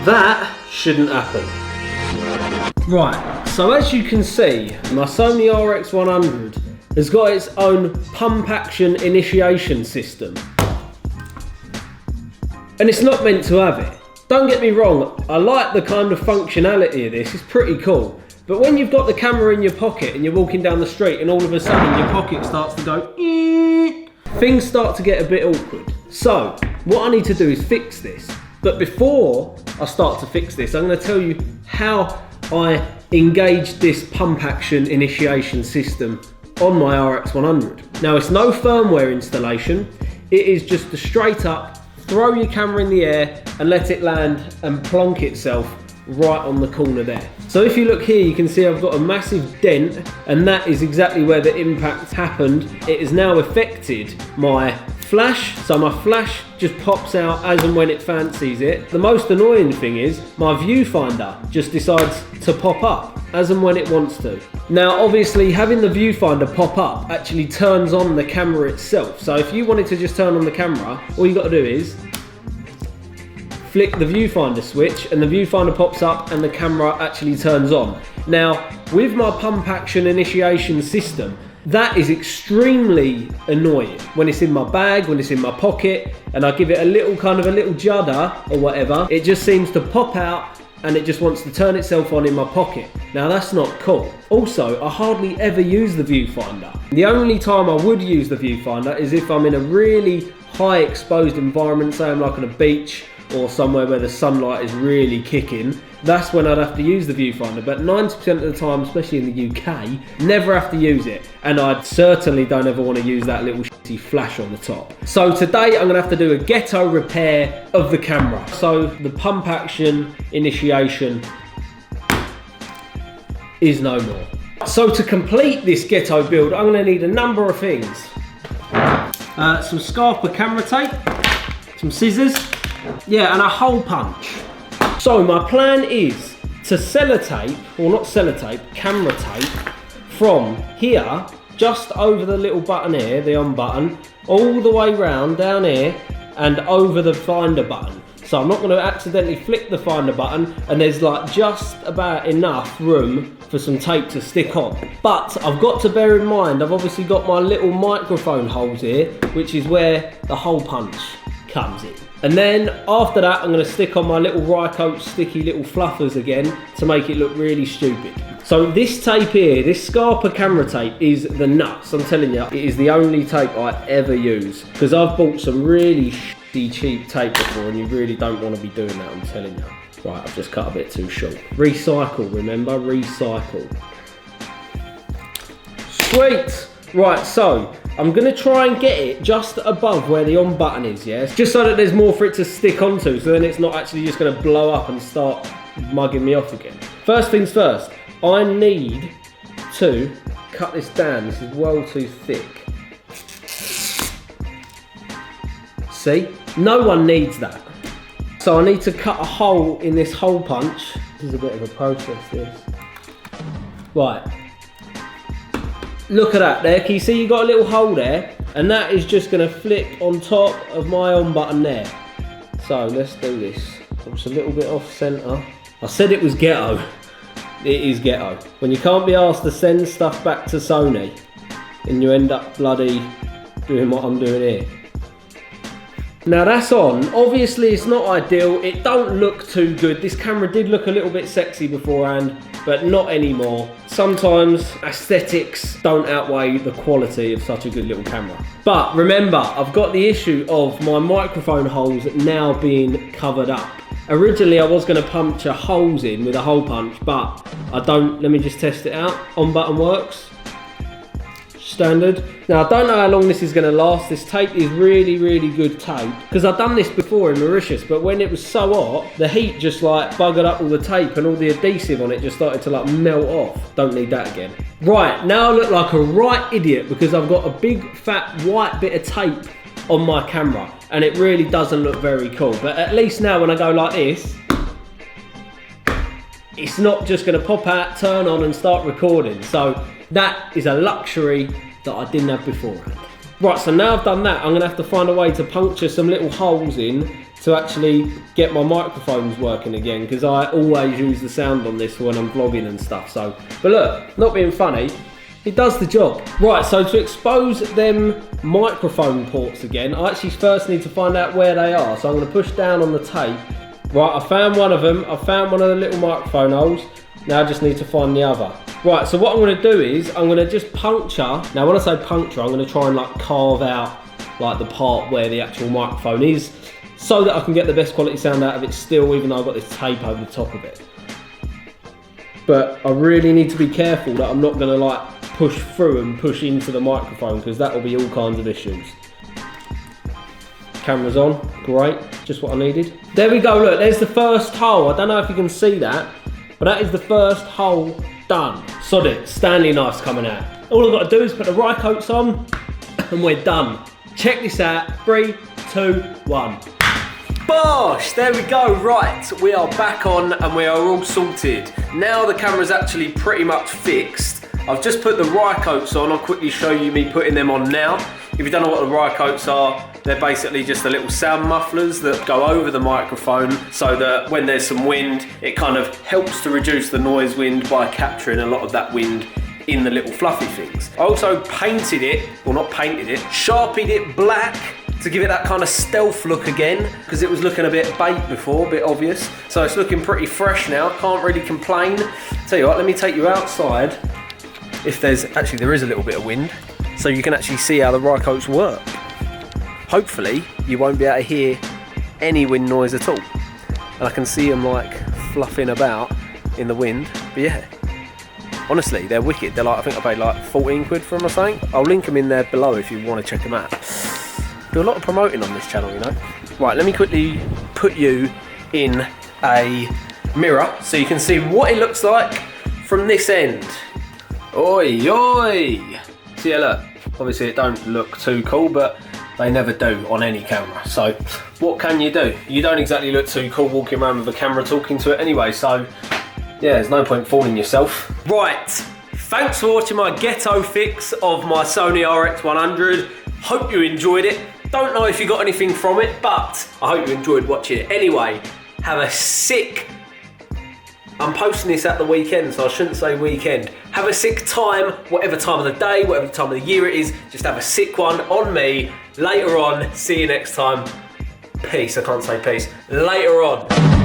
That shouldn't happen. Right, so as you can see, my Sony Rx100 has got its own pump action initiation system. And it's not meant to have it. Don't get me wrong, I like the kind of functionality of this, it's pretty cool. But when you've got the camera in your pocket and you're walking down the street and all of a sudden your pocket starts to go, things start to get a bit awkward. So, what I need to do is fix this. But before I start to fix this, I'm going to tell you how I engaged this pump action initiation system on my Rx100. Now, it's no firmware installation. It is just a straight up, throw your camera in the air and let it land and plonk itself right on the corner there. So if you look here, you can see I've got a massive dent, and that is exactly where the impact happened. It has now affected my flash, so my flash just pops out as and when it fancies it. The most annoying thing is my viewfinder just decides to pop up as and when it wants to. Now obviously having the viewfinder pop up actually turns on the camera itself. So if you wanted to just turn on the camera, all you got to do is flick the viewfinder switch and the viewfinder pops up and the camera actually turns on. Now with my pump action initiation system, that is extremely annoying when it's in my bag, when it's in my pocket, and I give it a little judder or whatever. It just seems to pop out and it just wants to turn itself on in my pocket. Now that's not cool. Also, I hardly ever use the viewfinder. The only time I would use the viewfinder is if I'm in a really high exposed environment, say I'm like on a beach or somewhere where the sunlight is really kicking. That's when I'd have to use the viewfinder, but 90% of the time, especially in the UK, never have to use it. And I certainly don't ever want to use that little shitty flash on the top. So today I'm gonna have to do a ghetto repair of the camera. So the pump action initiation is no more. So to complete this ghetto build, I'm gonna need a number of things. Some scarper camera tape, some scissors, yeah, and a hole punch. So my plan is to sellotape, or not sellotape, camera tape from here, just over the little button here, the on button, all the way round down here and over the finder button. So I'm not going to accidentally flick the finder button, and there's like just about enough room for some tape to stick on. But I've got to bear in mind, I've obviously got my little microphone holes here, which is where the hole punch comes in. And then after that, I'm going to stick on my little Rycoat sticky little fluffers again to make it look really stupid. So this tape here, this Scarper camera tape is the nuts. I'm telling you, it is the only tape I ever use, because I've bought some really shitty cheap tape before and you really don't want to be doing that, I'm telling you. Right, I've just cut a bit too short. Recycle, remember, recycle. Sweet. Right, so I'm gonna try and get it just above where the on button is, yeah? Just so that there's more for it to stick onto, so then it's not actually just gonna blow up and start mugging me off again. First things first, I need to cut this down. This is well too thick. See? No one needs that. So I need to cut a hole in this hole punch. This is a bit of a process, this. Right. Look at that there, can you see you got a little hole there? And that is just gonna flick on top of my on button there. So let's do this. Just a little bit off center. I said it was ghetto. It is ghetto. When you can't be asked to send stuff back to Sony and you end up bloody doing what I'm doing here. Now that's on. Obviously it's not ideal. It don't look too good. This camera did look a little bit sexy beforehand, but not anymore. Sometimes aesthetics don't outweigh the quality of such a good little camera. But remember, I've got the issue of my microphone holes now being covered up. Originally I was going to puncture holes in with a hole punch, but I don't. Let me just test it out. On button works. Standard. Now I don't know how long this is going to last. This tape is really, really good tape, because I've done this before in Mauritius, but when it was so hot, the heat just like buggered up all the tape and all the adhesive on it just started to like melt off. Don't need that again. Right, now I look like a right idiot because I've got a big fat white bit of tape on my camera and it really doesn't look very cool. But at least now when I go like this, it's not just going to pop out, turn on and start recording. So that is a luxury that I didn't have beforehand. Right, so now I've done that, I'm going to have to find a way to puncture some little holes in to actually get my microphones working again, because I always use the sound on this when I'm vlogging and stuff. So, but look, not being funny, it does the job. Right, so to expose them microphone ports again, I actually first need to find out where they are. So I'm going to push down on the tape. Right, I found one of them. I found one of the little microphone holes. Now I just need to find the other. Right, so what I'm going to do is I'm going to just puncture. Now when I say puncture, I'm going to try and like carve out like the part where the actual microphone is, so that I can get the best quality sound out of it still, even though I've got this tape over the top of it. But I really need to be careful that I'm not going to like push through and push into the microphone, because that will be all kinds of issues. Camera's on, great, just what I needed. There we go, look, there's the first hole. I don't know if you can see that, but that is the first hole done. Sod it, Stanley knife's coming out. All I've got to do is put the rye coats on and we're done. Check this out, 3, 2, 1. Bosh, there we go. Right, we are back on and we are all sorted. Now the camera's actually pretty much fixed. I've just put the rye coats on. I'll quickly show you me putting them on now. If you don't know what the rye coats are, they're basically just the little sound mufflers that go over the microphone, so that when there's some wind, it kind of helps to reduce the noise wind by capturing a lot of that wind in the little fluffy things. I also painted it, well not painted it, sharpied it black to give it that kind of stealth look again, because it was looking a bit bait before, a bit obvious. So it's looking pretty fresh now, can't really complain. Tell you what, let me take you outside. If there's, actually there is a little bit of wind, so you can actually see how the rye coats work. Hopefully you won't be able to hear any wind noise at all. And I can see them like fluffing about in the wind, but yeah. Honestly, they're wicked. They're like, I think I paid like 14 quid for them or something. I'll link them in there below if you want to check them out. Do a lot of promoting on this channel, you know. Right, let me quickly put you in a mirror so you can see what it looks like from this end. Oi, oi! See, look, obviously it don't look too cool, but they never do on any camera. So what can you do? You don't exactly look too cool walking around with a camera talking to it anyway, so yeah, there's no point fooling yourself. Right, thanks for watching my ghetto fix of my Sony Rx100. Hope you enjoyed it. Don't know if you got anything from it, but I hope you enjoyed watching it. Anyway, have a sick, I'm posting this at the weekend, so I shouldn't say weekend. Have a sick time, whatever time of the day, whatever time of the year it is. Just have a sick one on me later on. See you next time. Peace, I can't say peace. Later on.